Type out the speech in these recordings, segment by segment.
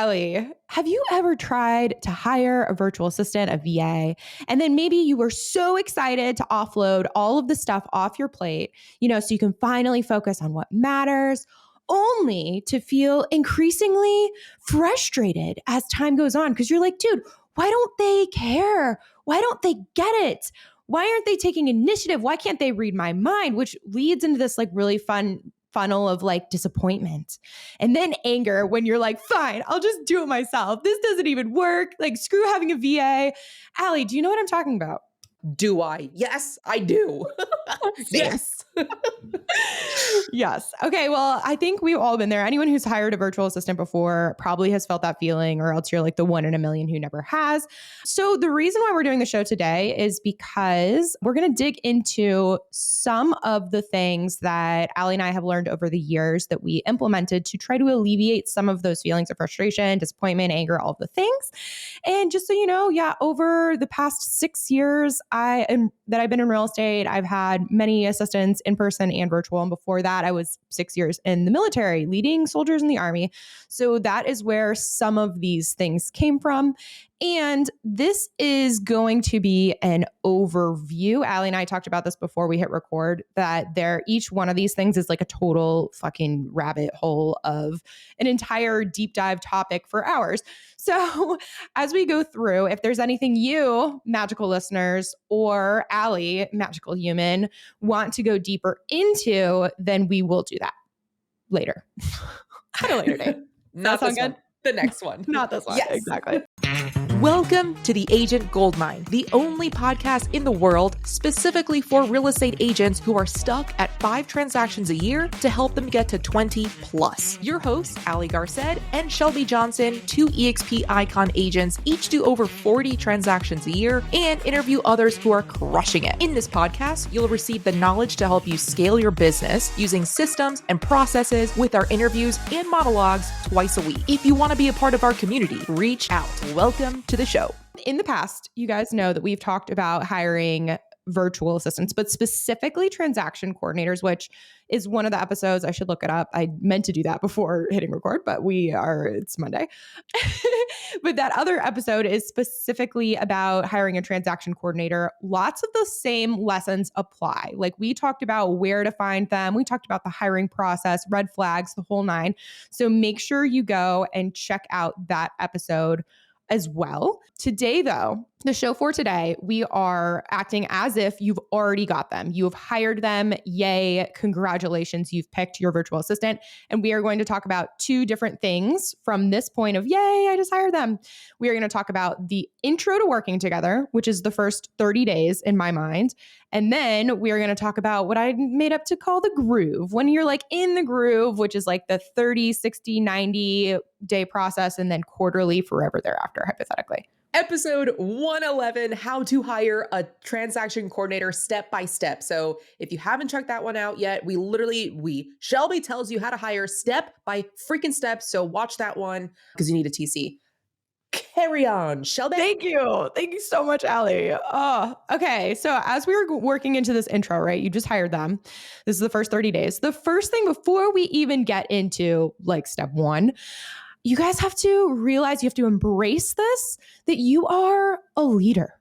Allie, have you ever tried to hire a virtual assistant, a VA, and then maybe you were so excited to offload all of the stuff off your plate, so you can finally focus on what matters, only to feel increasingly frustrated as time goes on because you're like, dude, why don't they care? Why don't they get it? Why aren't they taking initiative? Why can't they read my mind? Which leads into this like really fun funnel of like disappointment and then anger when you're like, fine, I'll just do it myself. This doesn't even work. Like, screw having a VA. Allie, do you know what I'm talking about? Do I? Yes, I do. Yes. Yes. Okay. Well, I think we've all been there. Anyone who's hired a virtual assistant before probably has felt that feeling, or else you're like the one in a million who never has. So the reason why we're doing the show today is because we're going to dig into some of the things that Allie and I have learned over the years that we implemented to try to alleviate some of those feelings of frustration, disappointment, anger, all of the things. And just so you know, over the past 6 years that I've been in real estate, I've had many assistants in person and virtual. And before that, I was 6 years in the military, leading soldiers in the Army. So that is where some of these things came from. And this is going to be an overview. Allie and I talked about this before we hit record, that each one of these things is like a total fucking rabbit hole of an entire deep dive topic for hours. So as we go through, if there's anything you, magical listeners, or Allie, magical human, want to go deeper into, then we will do that later. At a later date. Not that sound this good? one. The next one. Not this one. Yes. Exactly. Welcome to the Agent Goldmine, the only podcast in the world specifically for real estate agents who are stuck at 5 transactions a year to help them get to 20 plus. Your hosts, Allie Garced and Shelby Johnson, 2 eXp icon agents, each do over 40 transactions a year and interview others who are crushing it. In this podcast, you'll receive the knowledge to help you scale your business using systems and processes with our interviews and monologues twice a week. If you want to be a part of our community, reach out. Welcome to the show. In the past, you guys know that we've talked about hiring virtual assistants, but specifically transaction coordinators, which is one of the episodes. I should look it up. I meant to do that before hitting record, but it's Monday. But that other episode is specifically about hiring a transaction coordinator. Lots of the same lessons apply. Like, we talked about where to find them. We talked about the hiring process, red flags, the whole nine. So make sure you go and check out that episode as well. Today, though, the show for today, we are acting as if you've already got them. You have hired them. Yay. Congratulations. You've picked your virtual assistant. And we are going to talk about 2 different things from this point of, yay, I just hired them. We are going to talk about the intro to working together, which is the first 30 days in my mind. And then we are going to talk about what I made up to call the groove. When you're like in the groove, which is like the 30, 60, 90 day process, and then quarterly forever thereafter, hypothetically. Episode 111, how to hire a transaction coordinator step by step. So if you haven't checked that one out yet, Shelby tells you how to hire step by freaking step. So watch that one because you need a TC. Carry on, Shelby. Thank you. Thank you so much, Allie. Oh, okay. So as we were working into this intro, right, you just hired them. This is the first 30 days. The first thing before we even get into like step 1, you guys have to realize, you have to embrace this, that you are a leader.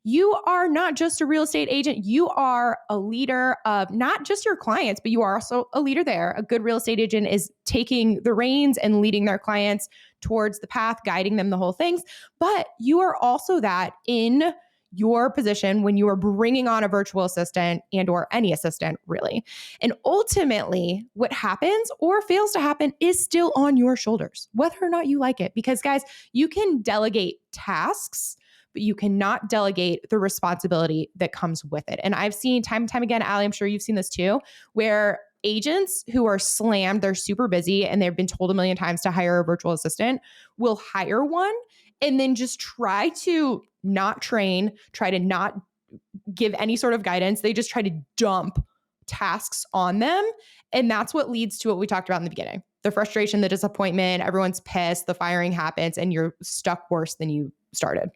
You are not just a real estate agent. You are a leader of not just your clients, but you are also a leader there. A good real estate agent is taking the reins and leading their clients towards the path, guiding them the whole things. But you are also that in your position when you are bringing on a virtual assistant and or any assistant, really. And ultimately, what happens or fails to happen is still on your shoulders, whether or not you like it. Because guys, you can delegate tasks, but you cannot delegate the responsibility that comes with it. And I've seen time and time again, Allie, I'm sure you've seen this too, where agents who are slammed, they're super busy, and they've been told a million times to hire a virtual assistant, will hire one and then just try to not train, try to not give any sort of guidance. They just try to dump tasks on them. And that's what leads to what we talked about in the beginning. The frustration, the disappointment, everyone's pissed, the firing happens, and you're stuck worse than you started.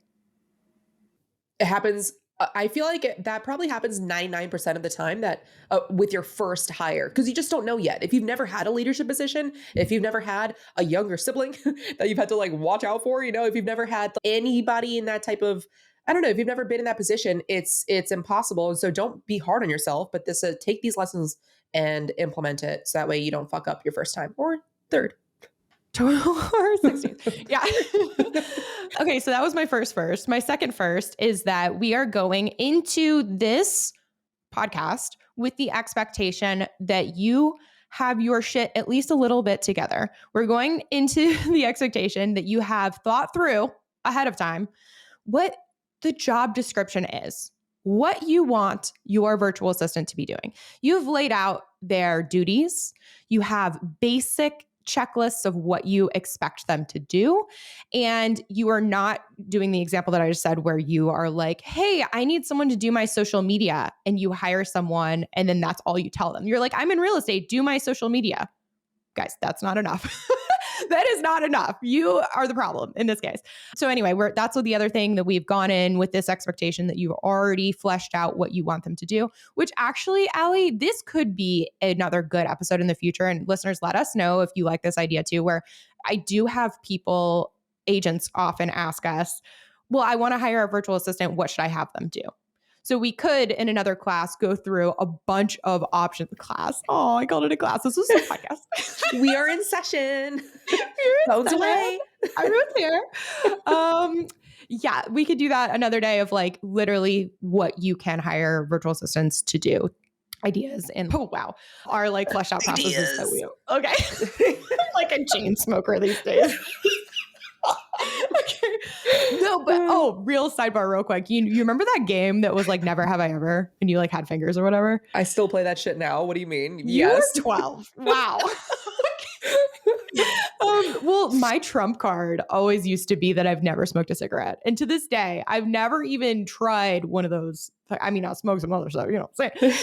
It happens I feel like that probably happens 99% of the time that with your first hire, because you just don't know yet. If you've never had a leadership position, if you've never had a younger sibling that you've had to like watch out for, if you've never had anybody in that type of, I don't know, if you've never been in that position, it's impossible. And so don't be hard on yourself, but take these lessons and implement it so that way you don't fuck up your first time or third. Or 16th. Yeah. Okay, so that was my first. My second first is that we are going into this podcast with the expectation that you have your shit at least a little bit together. We're going into the expectation that you have thought through ahead of time what the job description is, what you want your virtual assistant to be doing. You've laid out their duties. You have basic checklists of what you expect them to do. And you are not doing the example that I just said where you are like, hey, I need someone to do my social media. And you hire someone and then that's all you tell them. You're like, I'm in real estate, do my social media. Guys, that's not enough. That is not enough. You are the problem in this case. So anyway, that's what the other thing that we've gone in with this expectation that you've already fleshed out what you want them to do, which actually, Allie, this could be another good episode in the future. And listeners, let us know if you like this idea too, where I do have agents often ask us, well, I want to hire a virtual assistant. What should I have them do? So we could, in another class, go through a bunch of options. Class. Oh, I called it a class. This was a podcast. We are in session. Phones away. I was here. Yeah, we could do that another day of like literally what you can hire virtual assistants to do. Ideas and our like fleshed out processes that we okay. I'm like a chain smoker these days. Okay. No, but real sidebar real quick. You remember that game that was like Never Have I Ever and you like had fingers or whatever? I still play that shit now. What do you mean? You're 12. Wow. Well, my trump card always used to be that I've never smoked a cigarette. And to this day, I've never even tried one of those. I mean, I'll smoke some other stuff, you know what I'm saying?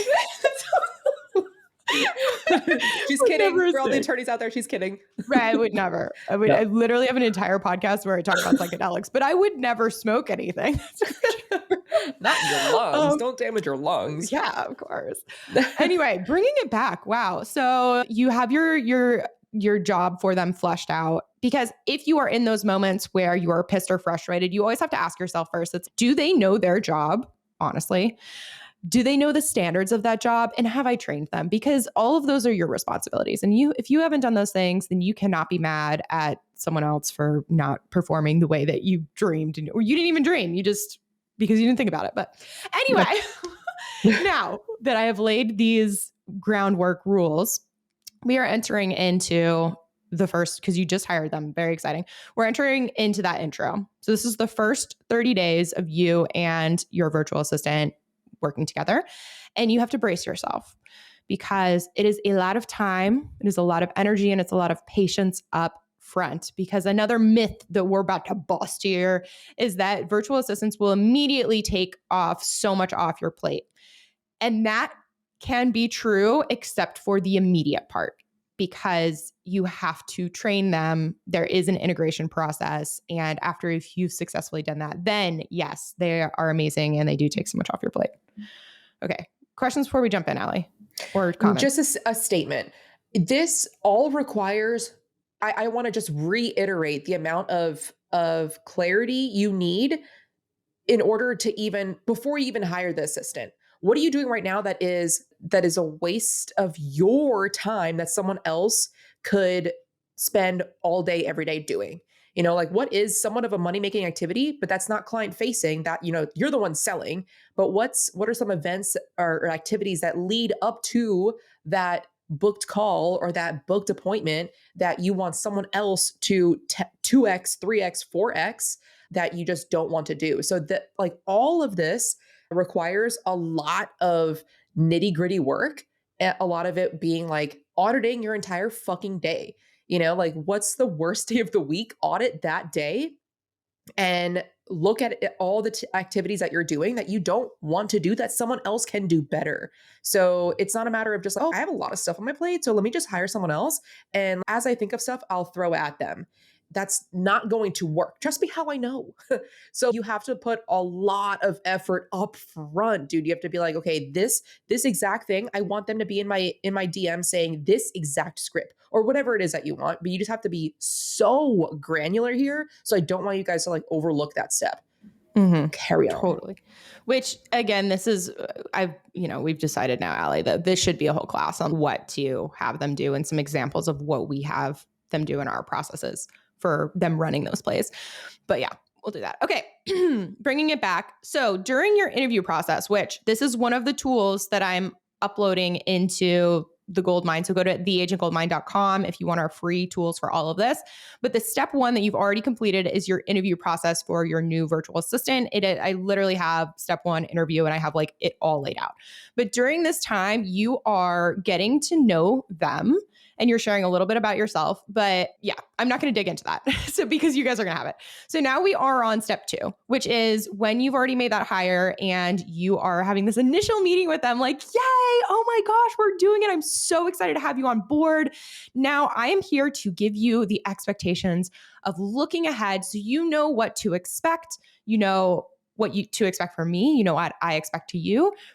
She's kidding. For all the attorneys out there, she's kidding. Right, I would never. I literally have an entire podcast where I talk about psychedelics, but I would never smoke anything. Not your lungs. Don't damage your lungs. Yeah, of course. Anyway, bringing it back. Wow. So you have your job for them fleshed out, because if you are in those moments where you are pissed or frustrated, you always have to ask yourself first, do they know their job? Honestly, do they know the standards of that job? And have I trained them? Because all of those are your responsibilities. And if you haven't done those things, then you cannot be mad at someone else for not performing the way that you dreamed, or you didn't even dream. You just, because you didn't think about it. But anyway, now that I have laid these groundwork rules, we are entering into the first, because you just hired them. Very exciting. We're entering into that intro. So this is the first 30 days of you and your virtual assistant working together. And you have to brace yourself, because it is a lot of time, it is a lot of energy, and it's a lot of patience up front. Because another myth that we're about to bust here is that virtual assistants will immediately take off so much off your plate. And that can be true, except for the immediate part, because you have to train them. There is an integration process. And after if you've successfully done that, then yes, they are amazing and they do take so much off your plate. Okay. Questions before we jump in, Allie? Or comments? Just a statement. This all requires, I want to just reiterate the amount of clarity you need in order to before you even hire the assistant. What are you doing right now that is a waste of your time that someone else could spend all day, every day doing? Like what is somewhat of a money-making activity, but that's not client facing, that, you're the one selling, but what are some events or activities that lead up to that booked call or that booked appointment that you want someone else to 2x, 3x, 4x that you just don't want to do? So that like all of this requires a lot of nitty-gritty work, a lot of it being like auditing your entire fucking day. Like what's the worst day of the week? Audit that day and look at all the activities that you're doing that you don't want to do that someone else can do better. So it's not a matter of just like, oh, I have a lot of stuff on my plate, so let me just hire someone else. And as I think of stuff, I'll throw at them. that's not going to work. Trust me how I know. So you have to put a lot of effort up front, dude. You have to be like, okay, this exact thing, I want them to be in my DM saying this exact script or whatever it is that you want. But you just have to be so granular here. So I don't want you guys to like overlook that step. Carry on. Totally. Which again, this is, we've decided now, Allie, that this should be a whole class on what to have them do and some examples of what we have them do in our processes for them running those plays. But yeah, we'll do that. Okay. Bringing it back. So during your interview process, which this is one of the tools that I'm uploading into the Goldmine. So go to theagentgoldmine.com if you want our free tools for all of this. But the step one that you've already completed is your interview process for your new virtual assistant. I literally have step one interview and I have like it all laid out. But during this time, you are getting to know them and you're sharing a little bit about yourself. But yeah, I'm not going to dig into that. So because you guys are going to have it. So now we are on step two, which is when you've already made that hire and you are having this initial meeting with them, like, yay, oh my gosh, we're doing it. I'm so excited to have you on board. Now I am here to give you the expectations of looking ahead so you know what to expect, you know what you to expect from me, you know what I expect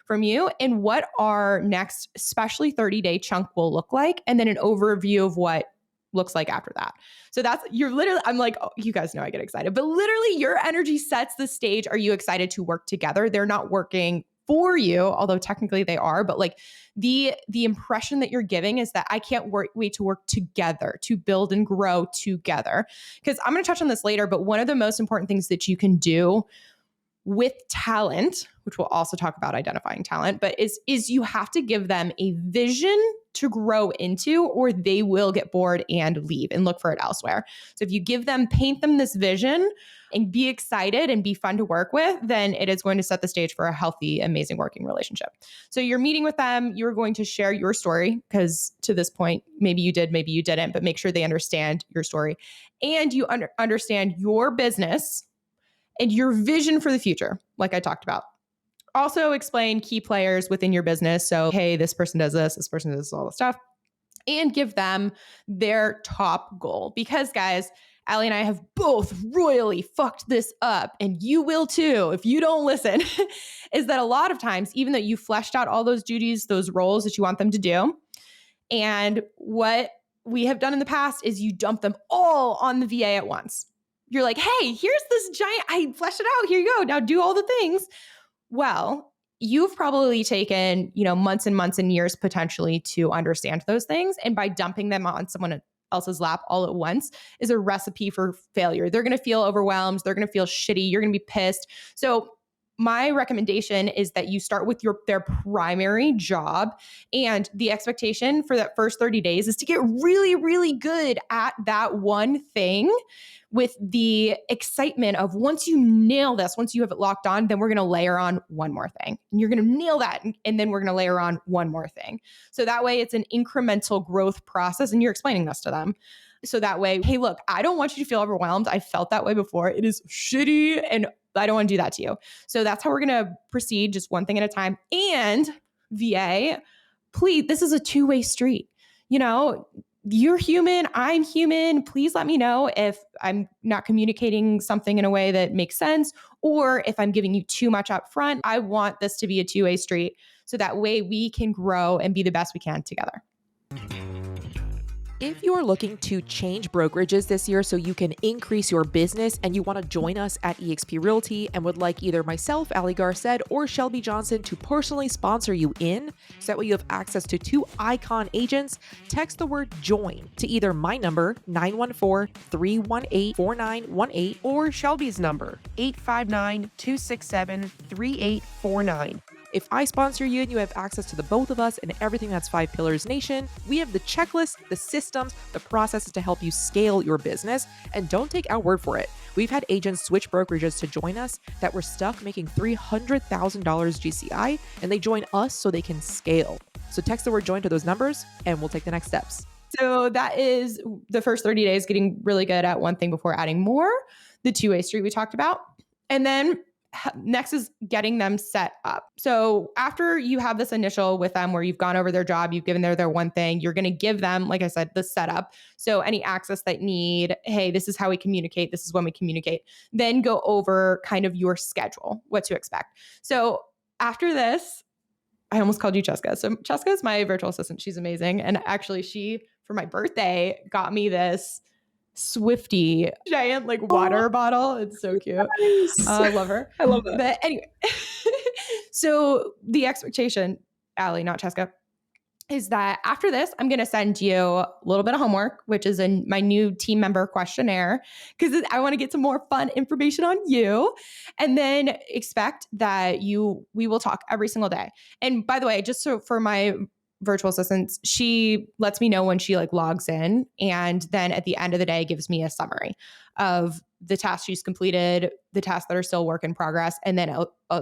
from you, and what our next, especially 30-day chunk will look like, and then an overview of what looks like after that. So I'm like, oh, you guys know I get excited, but literally your energy sets the stage. Are you excited to work together? They're not working for you, although technically they are, but like the impression that you're giving is that I can't wait to work together, to build and grow together. Because I'm going to touch on this later, but one of the most important things that you can do with talent, which we'll also talk about identifying talent, but is you have to give them a vision to grow into, or they will get bored and leave and look for it elsewhere. So if you paint them this vision and be excited and be fun to work with, then it is going to set the stage for a healthy, amazing working relationship. So you're meeting with them, you're going to share your story, because to this point, maybe you did, maybe you didn't, but make sure they understand your story and you understand your business and your vision for the future, like I talked about. Also explain key players within your business. So, hey, this person does this person does all the stuff, and give them their top goal. Because guys, Allie and I have both royally fucked this up, and you will too if you don't listen, is that a lot of times, even though you fleshed out all those duties, those roles that you want them to do, and what we have done in the past is you dump them all on the VA at once. You're like, hey, here's this giant, I fleshed it out. Here you go. Now do all the things. Well, you've probably taken, months and months and years potentially to understand those things. And by dumping them on someone else's lap all at once is a recipe for failure. They're going to feel overwhelmed. They're going to feel shitty. You're going to be pissed. So my recommendation is that you start with their primary job, and the expectation for that first 30 days is to get really, really good at that one thing, with the excitement of once you nail this, once you have it locked on, then we're going to layer on one more thing. And you're going to nail that. And then we're going to layer on one more thing. So that way it's an incremental growth process, and you're explaining this to them. So that way, hey, look, I don't want you to feel overwhelmed. I felt that way before. It is shitty and I don't want to do that to you. So that's how we're going to proceed, just one thing at a time. And VA, please, this is a two-way street. You're human, I'm human. Please let me know if I'm not communicating something in a way that makes sense, or if I'm giving you too much up front. I want this to be a two-way street, so that way we can grow and be the best we can together. If you're looking to change brokerages this year so you can increase your business, and you want to join us at eXp Realty and would like either myself, Allie Garced, or Shelby Johnson to personally sponsor you in, so that way you have access to 2 icon agents, text the word JOIN to either my number, 914-318-4918, or Shelby's number, 859-267-3849. If I sponsor you and you have access to the both of us and everything that's 5 Pillars Nation, we have the checklist, the systems, the processes to help you scale your business. And don't take our word for it. We've had agents switch brokerages to join us that were stuck making $300,000 GCI, and they join us so they can scale. So text the word JOIN to those numbers and we'll take the next steps. So that is the first 30 days, getting really good at one thing before adding more, the two-way street we talked about. And then Next is getting them set up. So after you have this initial with them where you've gone over their job, you've given their one thing, you're going to give them, like I said, the setup. So any access that need, hey, this is how we communicate. This is when we communicate. Then go over kind of your schedule, what to expect. So after this, I almost called you Cheska. So Cheska is my virtual assistant. She's amazing. And actually she, for my birthday, got me this Swifty giant like water bottle. It's so cute. Nice. I love her. I love that. But anyway, so the expectation, Allie, not Cheska, is that after this, I'm going to send you a little bit of homework, which is in my new team member questionnaire, because I want to get some more fun information on you. And then expect that we will talk every single day. And by the way, just so for my virtual assistants, she lets me know when she like logs in, and then at the end of the day gives me a summary of the tasks she's completed, the tasks that are still work in progress, and then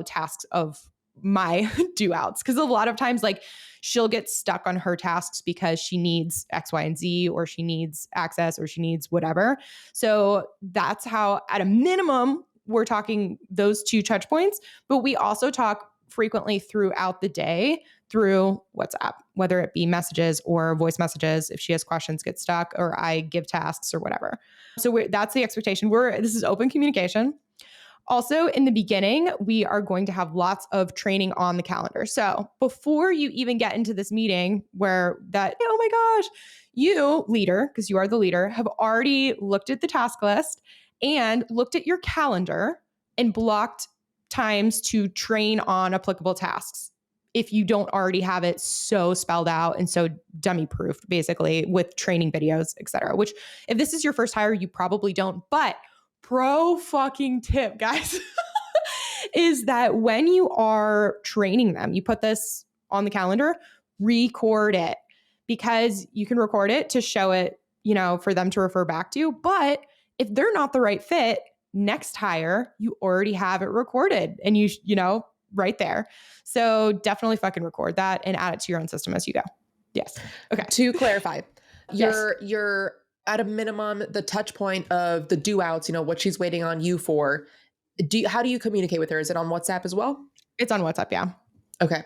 tasks of my due outs. Because a lot of times like she'll get stuck on her tasks because she needs X, Y, and Z, or she needs access, or she needs whatever. So that's how, at a minimum, we're talking those 2 touch points, but we also talk frequently throughout the day through WhatsApp, whether it be messages or voice messages. If she has questions, get stuck, or I give tasks or whatever. So that's the expectation. This is open communication. Also, in the beginning, we are going to have lots of training on the calendar. So before you even get into this meeting where oh my gosh, you, leader, because you are the leader, have already looked at the task list and looked at your calendar and blocked times to train on applicable tasks. If you don't already have it so spelled out and so dummy proofed, basically, with training videos, et cetera, which if this is your first hire, you probably don't. But pro fucking tip, guys, is that when you are training them, you put this on the calendar, record it, because you can record it to show it, for them to refer back to. But if they're not the right fit, next hire, you already have it recorded and you right there. So definitely fucking record that and add it to your own system as you go. Yes. Okay. To clarify, Yes. you're at a minimum, the touch point of the due outs, what she's waiting on you for. How do you communicate with her? Is it on WhatsApp as well? It's on WhatsApp. Yeah. Okay.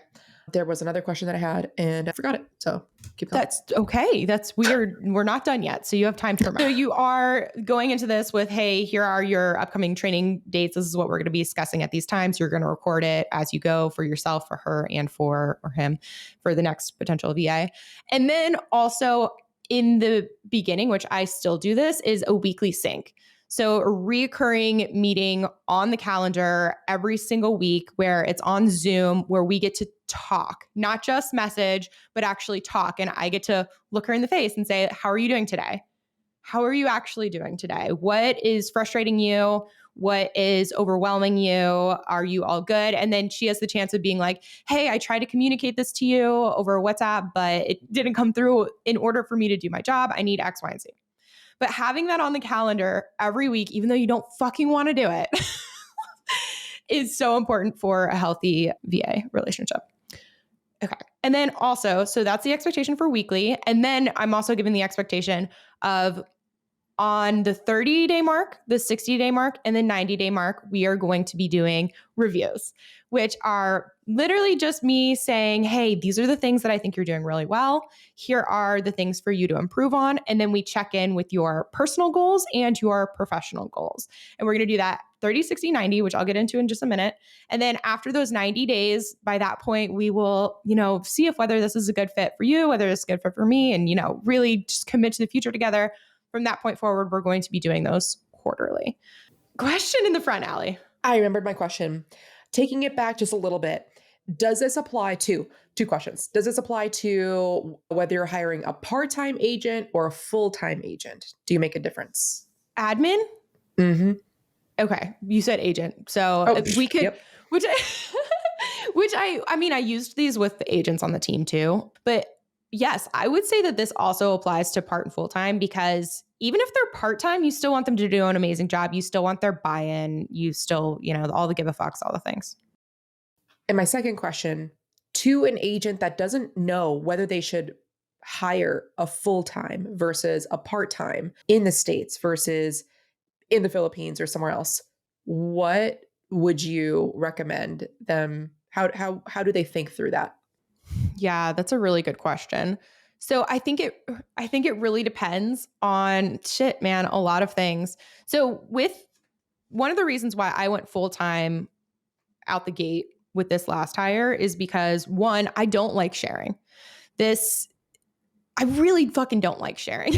There was another question that I had and I forgot it. So keep going. That's okay. That's weird. We're not done yet. So you have time to remember. So you are going into this with, hey, here are your upcoming training dates. This is what we're going to be discussing at these times. You're going to record it as you go for yourself, for her, and for him, for the next potential VA. And then also in the beginning, which I still do this, is a weekly sync. So a recurring meeting on the calendar every single week where it's on Zoom, where we get to talk, not just message, but actually talk. And I get to look her in the face and say, how are you doing today? How are you actually doing today? What is frustrating you? What is overwhelming you? Are you all good? And then she has the chance of being like, hey, I tried to communicate this to you over WhatsApp, but it didn't come through. In order for me to do my job, I need X, Y, and Z. But having that on the calendar every week, even though you don't fucking want to do it, is so important for a healthy VA relationship. Okay. And then also, so that's the expectation for weekly. And then I'm also given the expectation of on the 30-day mark, the 60-day mark, and the 90-day mark, we are going to be doing reviews, which are literally just me saying, hey, these are the things that I think you're doing really well. Here are the things for you to improve on. And then we check in with your personal goals and your professional goals. And we're going to do that 30, 60, 90, which I'll get into in just a minute. And then after those 90 days, by that point, we will, see if whether this is a good fit for you, whether it's a good fit for me, and, really just commit to the future together. From that point forward, we're going to be doing those quarterly. Question in the front, Allie. I remembered my question. Taking it back just a little bit, does this apply to, 2 questions. Does this apply to whether you're hiring a part-time agent or a full-time agent? Do you make a difference? Admin? Mm-hmm. Okay. You said agent. So we could, yep. which I used these with the agents on the team too, but yes, I would say that this also applies to part and full-time, because even if they're part-time, you still want them to do an amazing job. You still want their buy-in. You still, all the give a fucks, all the things. And my second question, to an agent that doesn't know whether they should hire a full-time versus a part-time in the States versus in the Philippines or somewhere else, what would you recommend them? How do they think through that? Yeah, that's a really good question. So I think it really depends on shit, man, a lot of things. So with one of the reasons why I went full time out the gate with this last hire is because one, I don't like sharing. This I really fucking don't like sharing.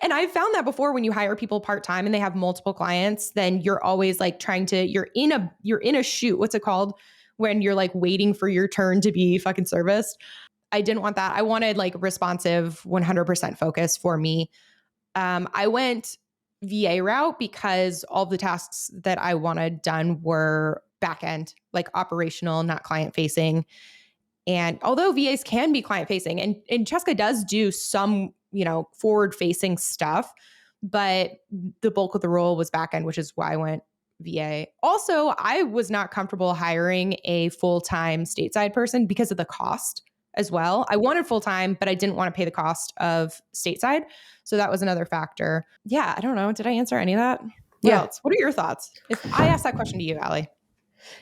And I've found that before when you hire people part-time and they have multiple clients, then you're always like you're in a shoot. What's it called? When you're like waiting for your turn to be fucking serviced. I didn't want that. I wanted like responsive 100% focus for me. I went VA route because all the tasks that I wanted done were back end, like operational, not client facing. And although VAs can be client facing, and Cheska does do some, forward facing stuff, but the bulk of the role was back end, which is why I went VA. Also, I was not comfortable hiring a full time stateside person because of the cost as well. I wanted full time, but I didn't want to pay the cost of stateside. So that was another factor. Yeah, I don't know. Did I answer any of that? What else? What are your thoughts? If I asked that question to you, Allie.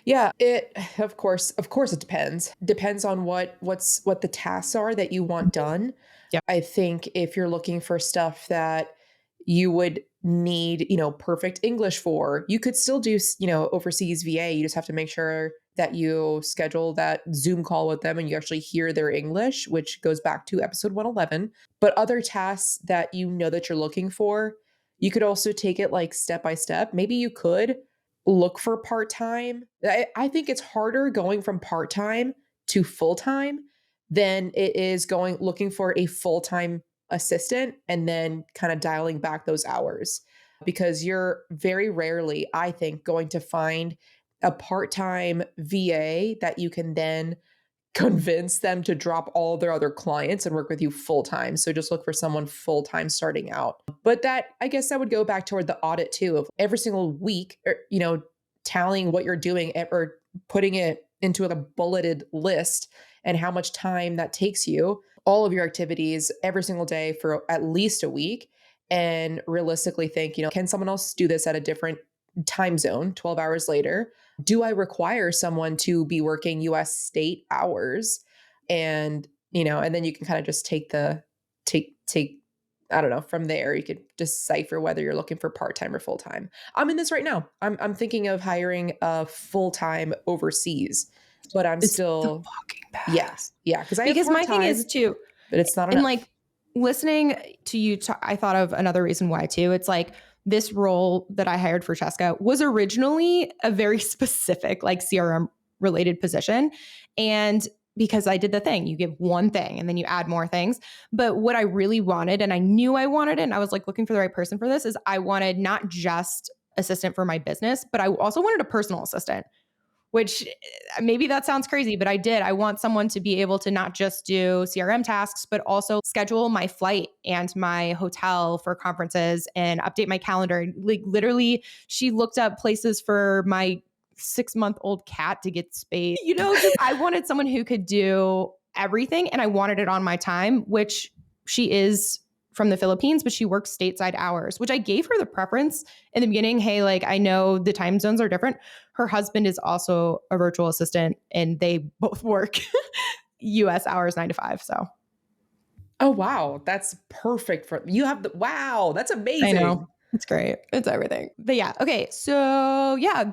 Yeah, it of course it depends. Depends on what the tasks are that you want done. Yep. I think if you're looking for stuff that you would need, perfect English for, you could still do, overseas VA. You just have to make sure that you schedule that Zoom call with them and you actually hear their English, which goes back to episode 111. But other tasks that you know that you're looking for, you could also take it like step by step. Maybe you could look for part-time. I think it's harder going from part-time to full-time than it is looking for a full-time assistant and then kind of dialing back those hours, because you're very rarely, I think, going to find a part-time VA that you can then convince them to drop all their other clients and work with you full time. So just look for someone full time starting out. But I guess that would go back toward the audit too, of every single week, tallying what you're doing or putting it into a bulleted list and how much time that takes you, all of your activities every single day for at least a week. And realistically think, can someone else do this at a different time zone 12 hours later? Do I require someone to be working US state hours? And, and then you can kind of just take I don't know, from there, you could decipher whether you're looking for part-time or full-time. I'm in this right now. I'm thinking of hiring a full-time overseas, but I'm It's still the fucking best. Yeah. Because my thing is too, but it's not and enough. like listening to you, I thought of another reason why too. It's like this role that I hired for Cheska was originally a very specific like CRM related position. And because I did the thing, you give one thing and then you add more things. But what I really wanted, and I knew I wanted it, and I was like looking for the right person for this, is I wanted not just assistant for my business, but I also wanted a personal assistant, which maybe that sounds crazy, but I did. I want someone to be able to not just do CRM tasks, but also schedule my flight and my hotel for conferences and update my calendar. Like literally, she looked up places for my 6-month-old cat to get spayed. I wanted someone who could do everything, and I wanted it on my time, which she is from the Philippines, but she works stateside hours, which I gave her the preference in the beginning. Hey, like I know the time zones are different. Her husband is also a virtual assistant and they both work US hours 9 to 5. So. Oh, wow. That's perfect wow. That's amazing. I know. It's great. It's everything. But yeah. Okay. So yeah,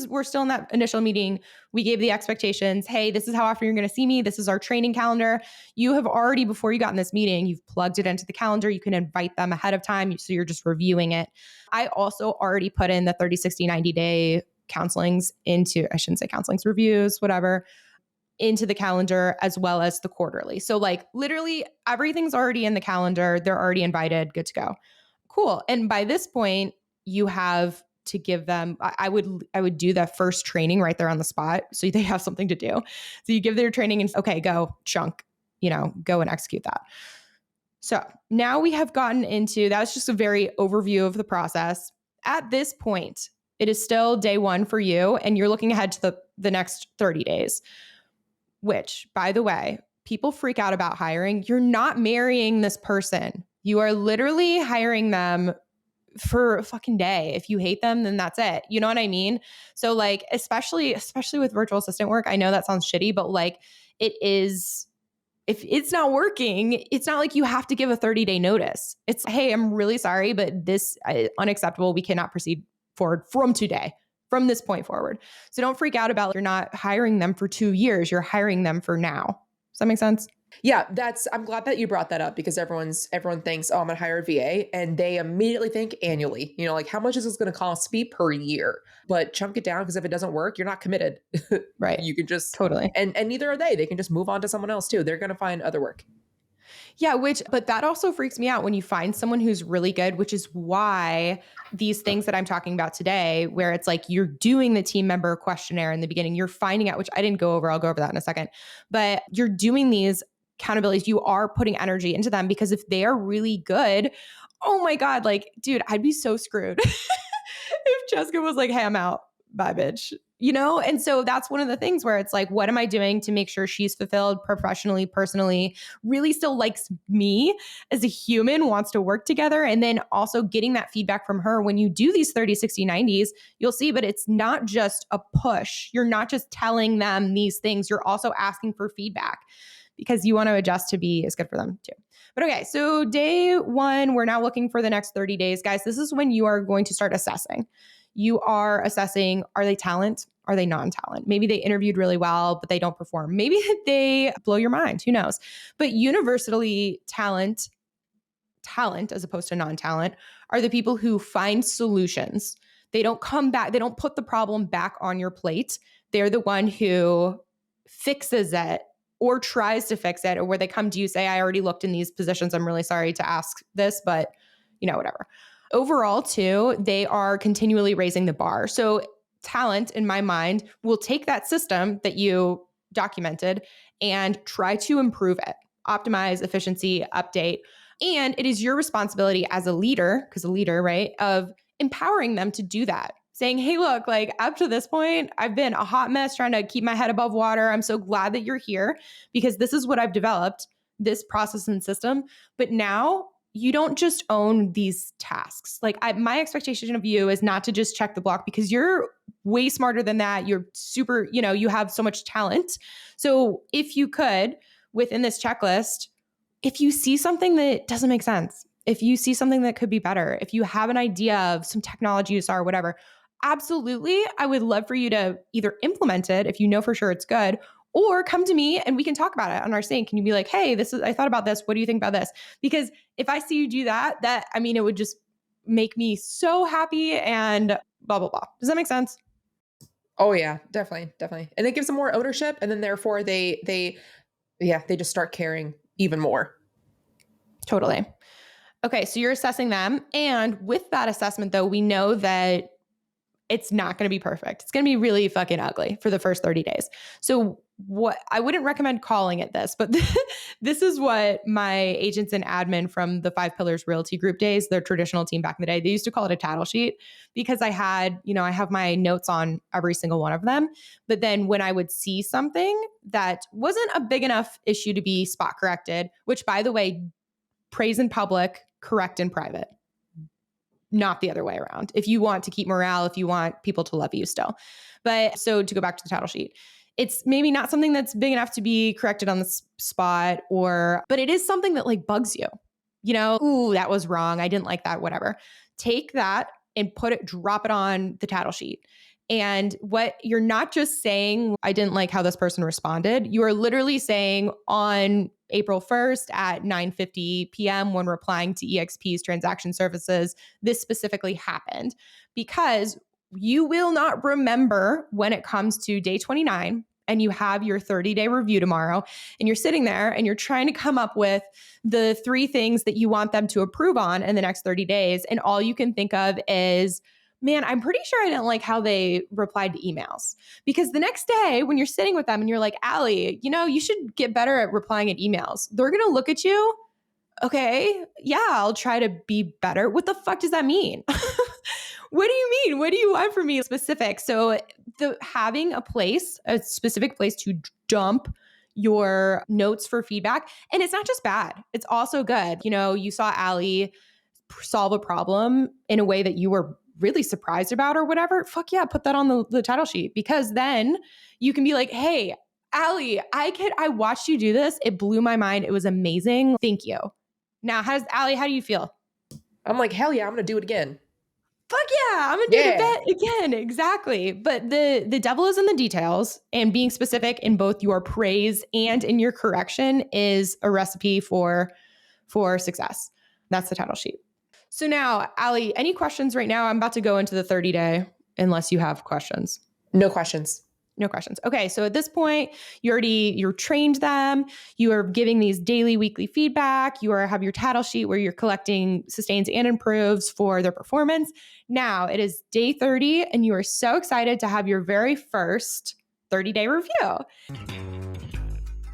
we're still in that initial meeting. We gave the expectations. Hey, this is how often you're going to see me. This is our training calendar. You have already, before you got in this meeting, you've plugged it into the calendar. You can invite them ahead of time. So you're just reviewing it. I also already put in the 30, 60, 90-day counselings I shouldn't say counselings, reviews, whatever, into the calendar, as well as the quarterly. So like literally everything's already in the calendar. They're already invited, good to go. Cool. And by this point, you have to give them, I would do that first training right there on the spot. So they have something to do. So you give their training and okay, go chunk, go and execute that. So now we have gotten into, that's just a very overview of the process. At this point, it is still day one for you, and you're looking ahead to the next 30 days, which, by the way, people freak out about hiring. You're not marrying this person. You are literally hiring them for a fucking day. If you hate them, then that's it. You know what I mean? So like, especially with virtual assistant work, I know that sounds shitty, but like it is, if it's not working, it's not like you have to give a 30-day notice. It's, hey, I'm really sorry, but this is unacceptable. We cannot proceed forward from today, from this point forward. So don't freak out about, you're not hiring them for 2 years. You're hiring them for now. Does that make sense? Yeah, I'm glad that you brought that up, because everyone thinks, oh, I'm gonna hire a VA, and they immediately think annually, like, how much is this gonna cost me per year? But chunk it down, because if it doesn't work, you're not committed. Right. You can just Totally. And neither are they. They can just move on to someone else too. They're gonna find other work. Yeah, but that also freaks me out when you find someone who's really good, which is why these things that I'm talking about today, where it's like you're doing the team member questionnaire in the beginning, you're finding out, which I didn't go over, I'll go over that in a second, but you're doing these accountabilities, you are putting energy into them, because if they are really good, oh my God, like, dude, I'd be so screwed if Jessica was like, hey, I'm out. Bye, bitch. And so that's one of the things where it's like, what am I doing to make sure she's fulfilled professionally, personally, really still likes me as a human, wants to work together. And then also getting that feedback from her. When you do these 30, 60, 90s, you'll see, but it's not just a push. You're not just telling them these things. You're also asking for feedback, because you want to adjust to be as good for them too. But okay, so day 1, we're now looking for the next 30 days. Guys, this is when you are going to start assessing. You are assessing, are they talent? Are they non-talent? Maybe they interviewed really well, but they don't perform. Maybe they blow your mind. Who knows? But universally, talent as opposed to non-talent are the people who find solutions. They don't come back. They don't put the problem back on your plate. They're the one who fixes it or tries to fix it, or where they come to you, say, I already looked in these positions. I'm really sorry to ask this, but whatever. Overall, too, they are continually raising the bar. So talent, in my mind, will take that system that you documented and try to improve it, optimize efficiency, update. And it is your responsibility as a leader, because a leader, right, of empowering them to do that. Saying, hey, look, like up to this point, I've been a hot mess trying to keep my head above water. I'm so glad that you're here, because this is what I've developed, this process and system. But now you don't just own these tasks. Like my expectation of you is not to just check the block, because you're way smarter than that. You're super, you have so much talent. So if you could, within this checklist, if you see something that doesn't make sense, if you see something that could be better, if you have an idea of some technology you saw or whatever, absolutely, I would love for you to either implement it if you know for sure it's good, or come to me and we can talk about it on our sync. Can you be like, hey, I thought about this. What do you think about this? Because if I see you do that, it would just make me so happy and blah, blah, blah. Does that make sense? Oh yeah, definitely. And it gives them more ownership. And then therefore they just start caring even more. Totally. Okay. So you're assessing them. And with that assessment though, we know that it's not going to be perfect. It's going to be really fucking ugly for the first 30 days. So what I wouldn't recommend calling it this, but this is what my agents and admin from the 5 Pillars Realty Group days, their traditional team back in the day, they used to call it a tattle sheet, because I had, I have my notes on every single one of them. But then when I would see something that wasn't a big enough issue to be spot corrected, which by the way, praise in public, correct in private. Not the other way around. If you want to keep morale, if you want people to love you still. But so to go back to the title sheet, it's maybe not something that's big enough to be corrected on the spot, but it is something that like bugs you. Ooh, that was wrong. I didn't like that, whatever. Take that and drop it on the title sheet. And what you're not just saying, I didn't like how this person responded. You are literally saying on April 1st at 9:50 p.m. when replying to EXP's transaction services, this specifically happened, because you will not remember when it comes to day 29 and you have your 30-day review tomorrow and you're sitting there and you're trying to come up with the 3 things that you want them to approve on in the next 30 days. And all you can think of is, man, I'm pretty sure I didn't like how they replied to emails. Because the next day when you're sitting with them and you're like, Allie, you should get better at replying at emails. They're going to look at you. Okay, yeah, I'll try to be better. What the fuck does that mean? What do you mean? What do you want from me specific? So having a specific place to dump your notes for feedback. And it's not just bad. It's also good. You saw Allie solve a problem in a way that you were really surprised about or whatever, fuck yeah, put that on the title sheet, because then you can be like, hey, Allie, I watched you do this. It blew my mind. It was amazing. Thank you. Now, Allie, how do you feel? I'm like, hell yeah, I'm going to do it again. Fuck yeah, I'm gonna do it again. Exactly. But the devil is in the details, and being specific in both your praise and in your correction is a recipe for success. That's the title sheet. So now, Allie, any questions right now? I'm about to go into the 30-day unless you have questions. No questions. No questions. Okay. So at this point, you're trained them. You are giving these daily, weekly feedback. You have your title sheet where you're collecting sustains and improves for their performance. Now it is day 30 and you are so excited to have your very first 30-day review.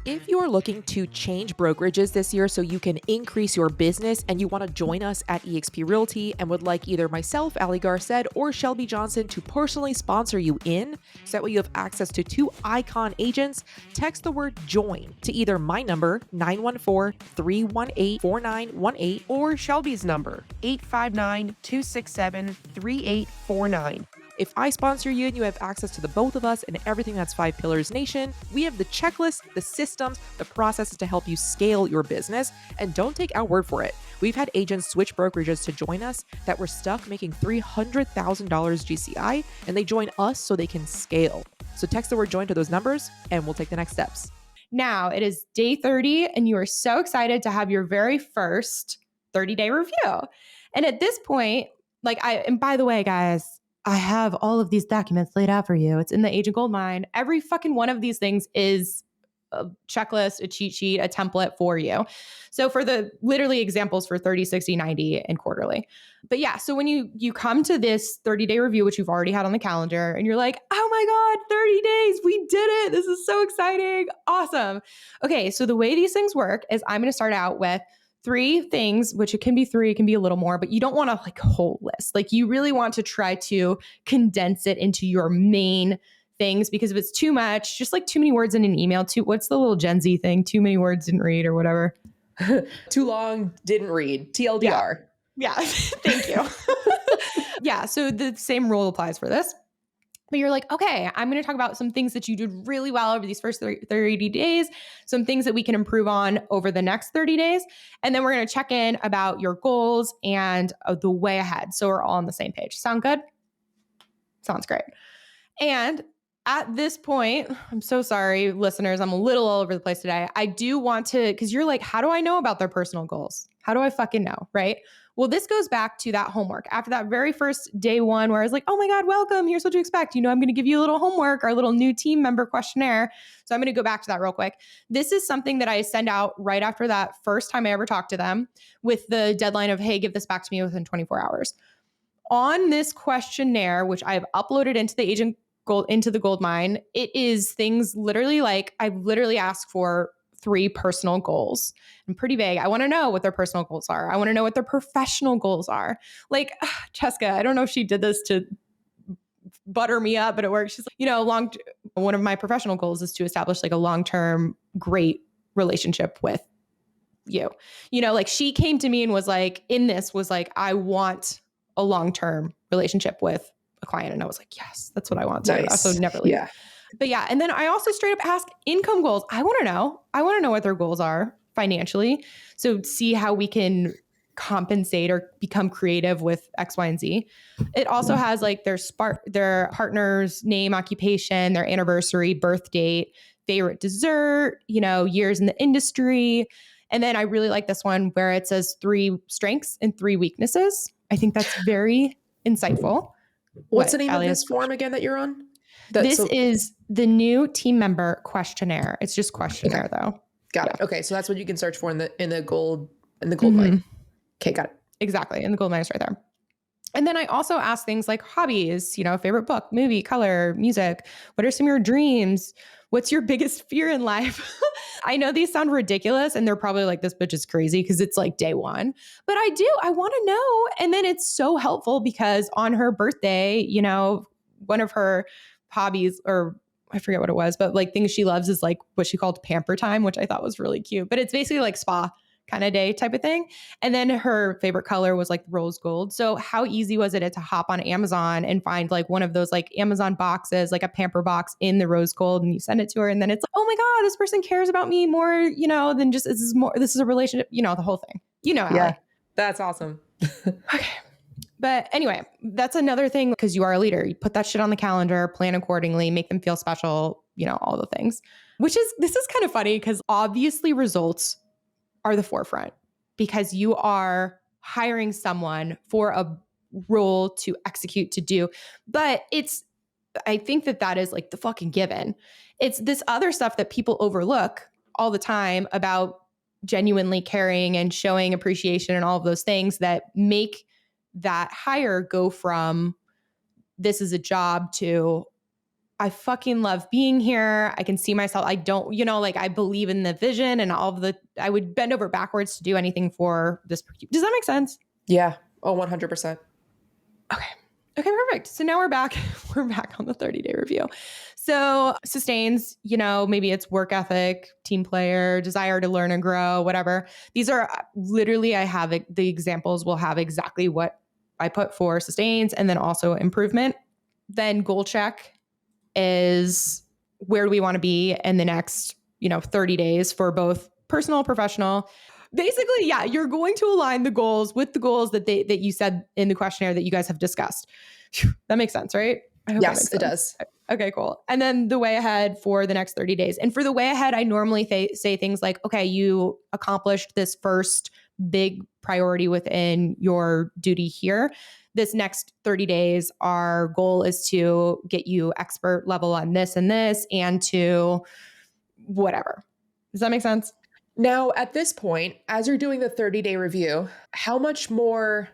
If you are looking to change brokerages this year so you can increase your business and you want to join us at eXp Realty and would like either myself, Allie Garced, or Shelby Johnson to personally sponsor you in, so that way you have access to 2 icon agents, text the word JOIN to either my number, 914-318-4918, or Shelby's number, 859-267-3849. If I sponsor you and you have access to the both of us and everything that's 5 Pillars Nation, we have the checklist, the systems, the processes to help you scale your business. And don't take our word for it. We've had agents switch brokerages to join us that were stuck making $300,000 GCI, and they join us so they can scale. So text the word JOIN to those numbers and we'll take the next steps. Now it is day 30 and you are so excited to have your very first 30-day review. And at this point, and by the way, guys, I have all of these documents laid out for you. It's in the Agent Goldmine. Every fucking one of these things is a checklist, a cheat sheet, a template for you. So for the literally examples for 30, 60, 90, and quarterly. But yeah, so when you come to this 30-day review, which you've already had on the calendar, and you're like, oh my God, 30 days, we did it. This is so exciting. Awesome. Okay, so the way these things work is I'm going to start out with 3 things, which it can be 3, it can be a little more, but you don't want a whole list. You really want to try to condense it into your main things, because if it's too much, just too many words in an email, what's the little Gen Z thing? Too many words didn't read or whatever. Too long, didn't read. TLDR. Yeah. Thank you. Yeah. So the same rule applies for this. But you're like, okay, I'm going to talk about some things that you did really well over these first 30 days, some things that we can improve on over the next 30 days. And then we're going to check in about your goals and the way ahead. So we're all on the same page. Sound good? Sounds great. And at this point, I'm so sorry, listeners, I'm a little all over the place today. I do want to, because you're like, how do I know about their personal goals? How do I fucking know, right? Well, this goes back to that homework. After that very first day 1 where I was like, oh my God, welcome. Here's what to expect. I'm going to give you a little homework, our little new team member questionnaire. So I'm going to go back to that real quick. This is something that I send out right after that first time I ever talked to them, with the deadline of, hey, give this back to me within 24 hours. On this questionnaire, which I've uploaded into the Goldmine, it is things literally I've literally asked for 3 personal goals. I'm pretty vague. I want to know what their personal goals are. I want to know what their professional goals are. Jessica, I don't know if she did this to butter me up, but it works. She's one of my professional goals is to establish a long-term great relationship with you. She came to me and was I want a long-term relationship with a client. And I was like, yes, that's what I want. So nice. I also never leave. Yeah. But yeah. And then I also straight up ask income goals. I want to know what their goals are financially. So see how we can compensate or become creative with X, Y, and Z. It also has their partner's name, occupation, their anniversary, birth date, favorite dessert, years in the industry. And then I really like this one where it says 3 strengths and 3 weaknesses. I think that's very insightful. What's the name of this form again that you're on? This is the new team member questionnaire. It's just questionnaire though. Got it. Okay. So that's what you can search for in the gold mine. Okay. Got it. Exactly. And the gold mine is right there. And then I also ask things like hobbies, favorite book, movie, color, music. What are some of your dreams? What's your biggest fear in life? I know these sound ridiculous and they're probably like, this bitch is crazy because it's day 1, but I want to know. And then it's so helpful because on her birthday, one of her hobbies, or I forget what it was, but things she loves is what she called pamper time, which I thought was really cute, but it's basically spa, kind of day type of thing. And then her favorite color was like rose gold. So how easy was it to hop on Amazon and find like one of those like Amazon boxes, like a pamper box in the rose gold, and you send it to her. And then it's like, oh my God, this person cares about me more, you know, than just, this is a relationship, you know, the whole thing, you know, Allie. Yeah, that's awesome. Okay. But anyway, that's another thing because you are a leader. You put that shit on the calendar, plan accordingly, make them feel special, you know, all the things, this is kind of funny because obviously results are the forefront because you are hiring someone for a role to execute, to do. But I think that is like the fucking given. It's this other stuff that people overlook all the time about genuinely caring and showing appreciation and all of those things that make that hire go from this is a job to I fucking love being here. I can see myself. I don't, you know, like I believe in the vision and I would bend over backwards to do anything for this. Does that make sense? Yeah. Oh, 100%. Okay. Okay, perfect. So now we're back. We're back on the 30-day review. So sustains, you know, maybe it's work ethic, team player, desire to learn and grow, whatever. These are literally, the examples will have exactly what I put for sustains and then also improvement. Then goal check is where do we want to be in the next, 30 days for both personal, professional. Basically, yeah, you're going to align the goals with the goals that you said in the questionnaire that you guys have discussed. That makes sense, right? I hope Yes, it does. Okay, cool. And then the way ahead for the next 30 days. And for the way ahead, I normally say things like, okay, you accomplished this first big priority within your duty here. This next 30 days, our goal is to get you expert level on this and this and to whatever. Does that make sense? Now, at this point, as you're doing the 30-day review, how much more,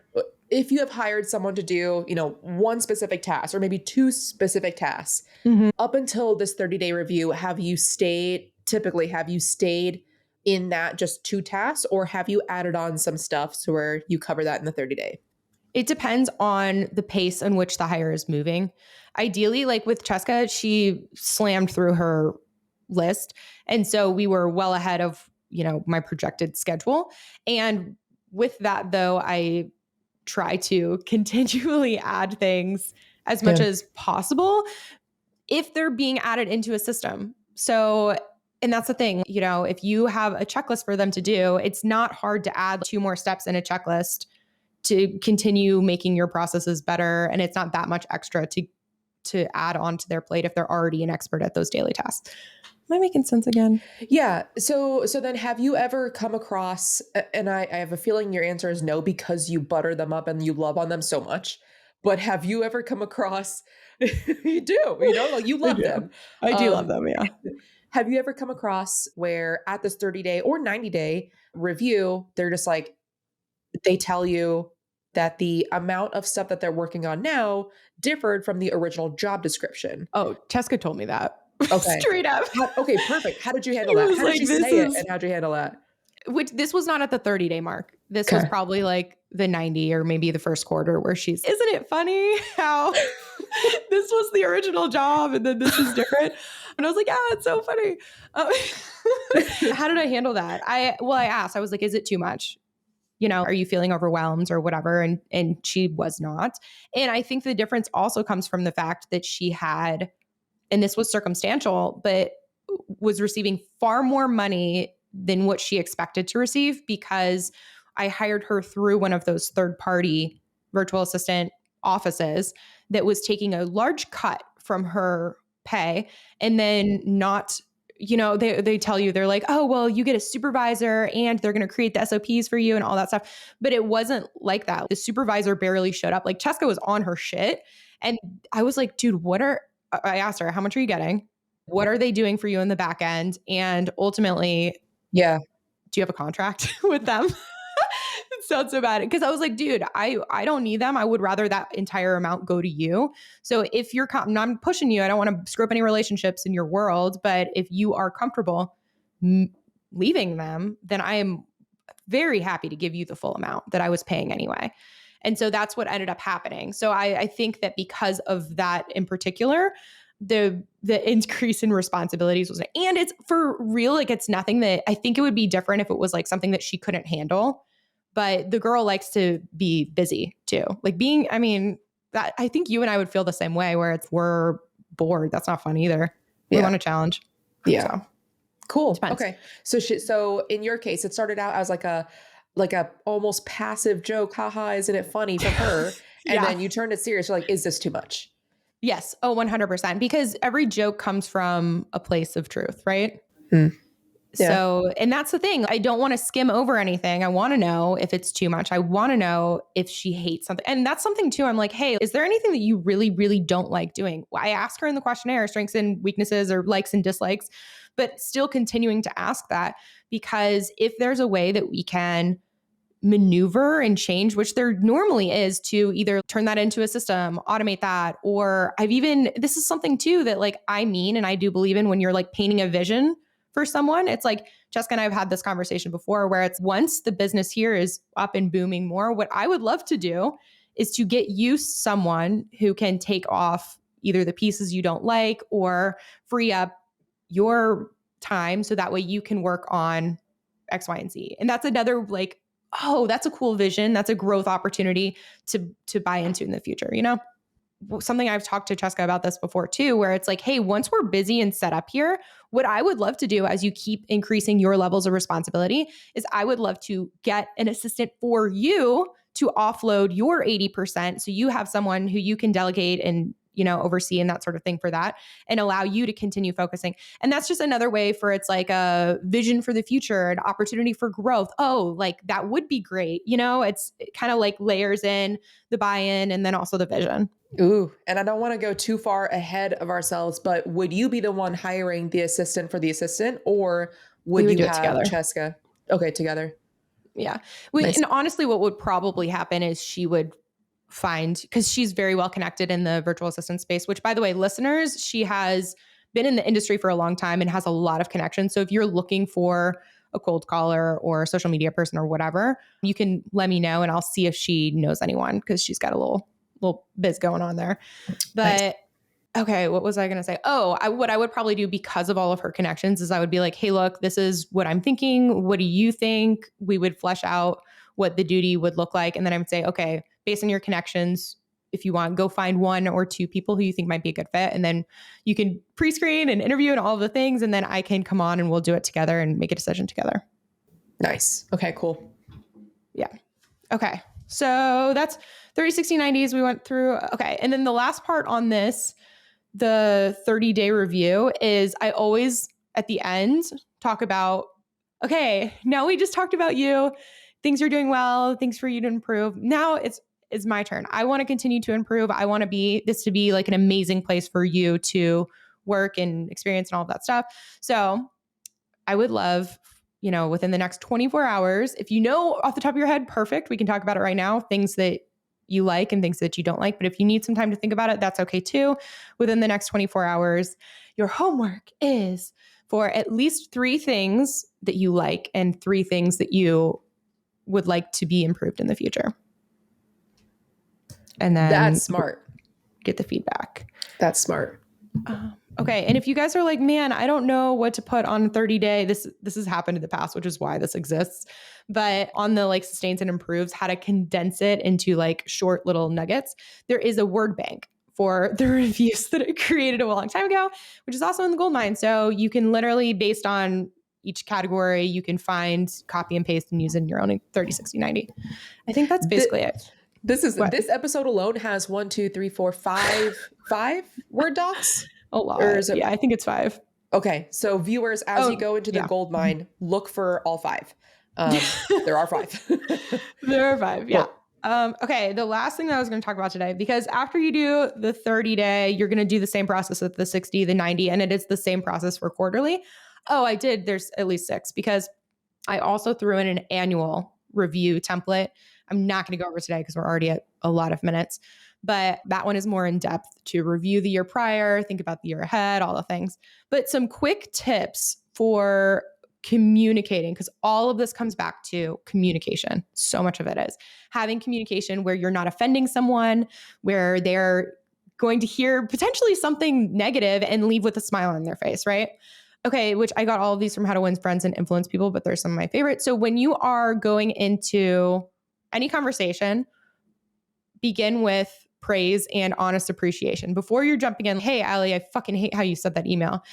if you have hired someone to do, one specific task or maybe two specific tasks, up until this 30-day review, have you stayed in that just two tasks, or have you added on some stuff so where you cover that in the 30-day? It depends on the pace in which the hire is moving. Ideally, like with Cheska, she slammed through her list. And so we were well ahead of, my projected schedule. And with that, though, I try to continually add things as much as possible if they're being added into a system. So, and that's the thing, if you have a checklist for them to do, it's not hard to add 2 more steps in a checklist to continue making your processes better. And it's not that much extra to add on to their plate if they're already an expert at those daily tasks. Am I making sense again? Yeah. So then have you ever come across, and I have a feeling your answer is no, because you butter them up and you love on them so much, but have you ever come across, you do, like you love them. I do love them. Yeah. Have you ever come across where at this 30-day or 90-day review, they're just like, they tell you that the amount of stuff that they're working on now differed from the original job description? Oh, Cheska told me that. Okay. Straight up. Okay, perfect. How did you handle that? How did you say it, and how did you handle that? This was not at the 30-day mark. This was probably like the 90 or maybe the first quarter where isn't it funny how this was the original job and then this is different? And I was like, yeah, it's so funny. How did I handle that? I asked, I was like, is it too much? Are you feeling overwhelmed or whatever? And she was not. And I think the difference also comes from the fact that she had, and this was circumstantial, but was receiving far more money than what she expected to receive because I hired her through one of those third-party virtual assistant offices that was taking a large cut from her pay and then not, they tell you, they're like, oh, well, you get a supervisor and they're going to create the SOPs for you and all that stuff. But it wasn't like that. The supervisor barely showed up. Like Cheska was on her shit. And I was like, dude, I asked her, how much are you getting? What are they doing for you in the back end? And ultimately, do you have a contract with them? It sounds so bad. Because I was like, dude, I don't need them. I would rather that entire amount go to you. So if you're, I'm pushing you, I don't want to screw up any relationships in your world. But if you are comfortable leaving them, then I am very happy to give you the full amount that I was paying anyway. And so that's what ended up happening. So I think that because of that in particular, the increase in responsibilities was, and it's for real. Like, it's nothing that I think it would be different if it was like something that she couldn't handle, but the girl likes to be busy too. Like I mean, that I think you and I would feel the same way where we're bored. That's not fun either. We want a challenge. Yeah. So, cool. depends. Okay. So in your case, it started out as like a almost passive joke. Haha, isn't it funny from her? And then you turned it serious. You're like, is this too much? Yes. Oh, 100%. Because every joke comes from a place of truth, right? Yeah. So, and that's the thing. I don't want to skim over anything. I want to know if it's too much. I want to know if she hates something. And that's something too. I'm like, hey, is there anything that you really, really don't like doing? I ask her in the questionnaire, strengths and weaknesses or likes and dislikes, but still continuing to ask that, because if there's a way that we can maneuver and change, which there normally is, to either turn that into a system, automate that, or this is something too that like I mean, and I do believe in, when you're like painting a vision for someone, it's like Jessica and I have had this conversation before where it's once the business here is up and booming more, what I would love to do is to get you someone who can take off either the pieces you don't like or free up your time so that way you can work on X, Y, and Z. And that's another like, oh, that's a cool vision. That's a growth opportunity to buy into in the future, you know? Something I've talked to Cheska about this before too, where it's like, hey, once we're busy and set up here, what I would love to do as you keep increasing your levels of responsibility is I would love to get an assistant for you to offload your 80%. So you have someone who you can delegate and, you know, oversee and that sort of thing for that, and allow you to continue focusing. And that's just another way for, it's like a vision for the future, an opportunity for growth. Oh, like that would be great. You know, it kind of like layers in the buy-in and then also the vision. Ooh, and I don't want to go too far ahead of ourselves, but would you be the one hiring the assistant for the assistant, or would We you do it have together. Cheska? Okay, together. Yeah. Nice. And honestly, what would probably happen is she would find, because she's very well connected in the virtual assistant space, which, by the way, listeners, she has been in the industry for a long time and has a lot of connections. So if you're looking for a cold caller or a social media person or whatever, you can let me know and I'll see if she knows anyone, because she's got a little biz going on there. But Nice. okay, what was I going to say? Oh, what I would probably do, because of all of her connections, is I would be like, hey, look, this is what I'm thinking. What do you think? We would flesh out what the duty would look like. And then I would say, okay, based on your connections, if you want, go find one or two people who you think might be a good fit. And then you can pre-screen and interview and all of the things. And then I can come on and we'll do it together and make a decision together. Nice. Okay, cool. Yeah. Okay. So that's 30, 60, 90s we went through. Okay. And then the last part on this, the 30-day review, is I always at the end talk about, okay, now we just talked about you. Things are doing well. Things for you to improve. Now it's my turn. I want to continue to improve. I want this to be like an amazing place for you to work and experience and all of that stuff. So I would love, you know, within the next 24 hours, if you know off the top of your head, perfect. We can talk about it right now. Things that you like and things that you don't like. But if you need some time to think about it, that's okay too. Within the next 24 hours, your homework is for at least 3 things that you like and 3 things that you would like to be improved in the future. And then That's smart. Get the feedback. That's smart. Okay. And if you guys are like, man, I don't know what to put on 30-day, this has happened in the past, which is why this exists. But on the like sustains and improves, how to condense it into like short little nuggets, there is a word bank for the reviews that I created a long time ago, which is also in the Goldmine. So you can literally, based on each category, you can find, copy and paste and use it in your own 30, 60, 90. I think that's basically it. This episode alone has 1, 2, 3, 4, 5 Word docs. A lot. Or is it, yeah, I think it's 5. Okay. So viewers, as you go into the Goldmine, look for all 5. There are 5. There are 5. Yeah. Cool. Okay. The last thing that I was going to talk about today, because after you do the 30-day, you're going to do the same process with the 60, the 90, and it is the same process for quarterly. Oh, I did. There's at least 6, because I also threw in an annual review template. I'm not going to go over today because we're already at a lot of minutes, but that one is more in depth to review the year prior, think about the year ahead, all the things. But some quick tips for communicating, because all of this comes back to communication. So much of it is having communication where you're not offending someone, where they're going to hear potentially something negative and leave with a smile on their face, right? Okay, which I got all of these from How to Win Friends and Influence People, but there's some of my favorites. So when you are going into any conversation, begin with praise and honest appreciation. Before you're jumping in, hey, Allie, I fucking hate how you said that email.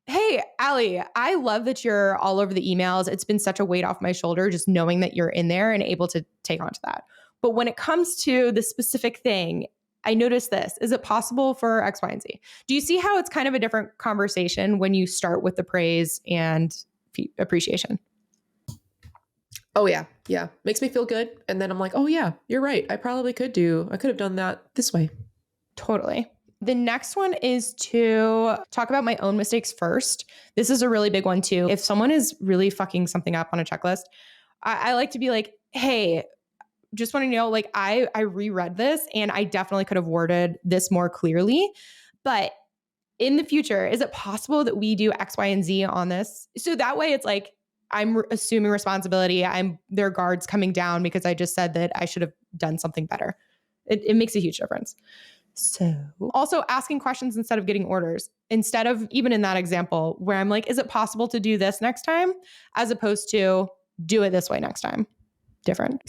Hey, Allie, I love that you're all over the emails. It's been such a weight off my shoulder just knowing that you're in there and able to take on to that. But when it comes to the specific thing, I noticed this. Is it possible for X, Y, and Z? Do you see how it's kind of a different conversation when you start with the praise and appreciation? Oh yeah. Yeah. Makes me feel good. And then I'm like, oh yeah, you're right. I could have done that this way. Totally. The next one is to talk about my own mistakes first. This is a really big one too. If someone is really fucking something up on a checklist, I like to be like, hey, just want to know, like, I reread this and I definitely could have worded this more clearly. But in the future, is it possible that we do X, Y, and Z on this? So that way it's like, I'm assuming responsibility. Their guards coming down because I just said that I should have done something better. It makes a huge difference. So also asking questions instead of getting orders, instead of even in that example where I'm like, is it possible to do this next time? As opposed to do it this way next time. Different.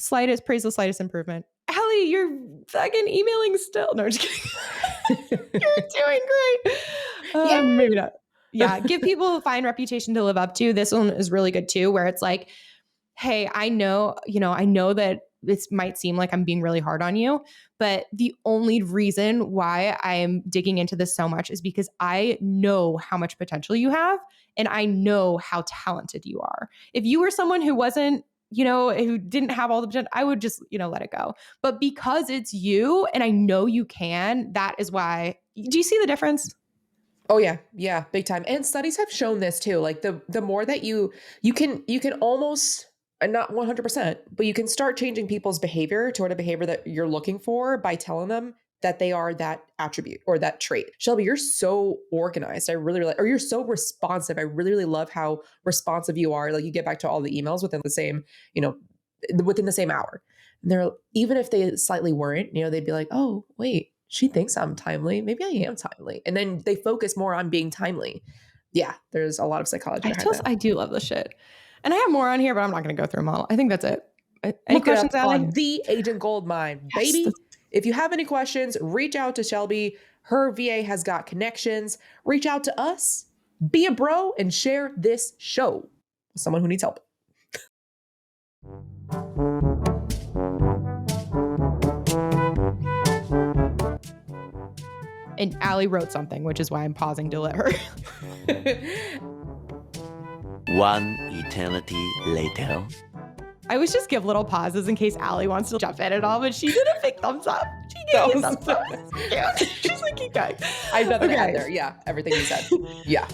Praise the slightest improvement. Allie, you're fucking emailing still. No, I'm just kidding. You're doing great. Maybe not. Yeah. Give people a fine reputation to live up to. This one is really good too, where it's like, hey, I know that this might seem like I'm being really hard on you, but the only reason why I'm digging into this so much is because I know how much potential you have and I know how talented you are. If you were someone who wasn't, who didn't have all the potential, I would just, let it go. But because it's you and I know you can, that is why. Do you see the difference? Oh yeah. Yeah. Big time. And studies have shown this too. Like the more that you can almost, and not 100%, but you can start changing people's behavior toward a behavior that you're looking for by telling them that they are that attribute or that trait. Shelby, you're so organized. I really, or you're so responsive. I really, really love how responsive you are. Like you get back to all the emails within the same, within the same hour. And they're, even if they slightly weren't, they'd be like, oh, wait, she thinks I'm timely. Maybe I am timely. And then they focus more on being timely. Yeah, there's a lot of psychology behind that. I do love this shit. And I have more on here, but I'm not going to go through them all. I think that's it. Any Look questions, it up Allie? on The Agent Goldmine, baby. Yes, if you have any questions, reach out to Shelby. Her VA has got connections. Reach out to us. Be a bro and share this show with someone who needs help. And Allie wrote something, which is why I'm pausing to let her. One eternity later. I always just give little pauses in case Allie wants to jump in at all, but she did a big thumbs up. She gave me a thumbs up. Yeah. She's like, keep going. I have nothing to add there. Yeah, everything you said. Yeah.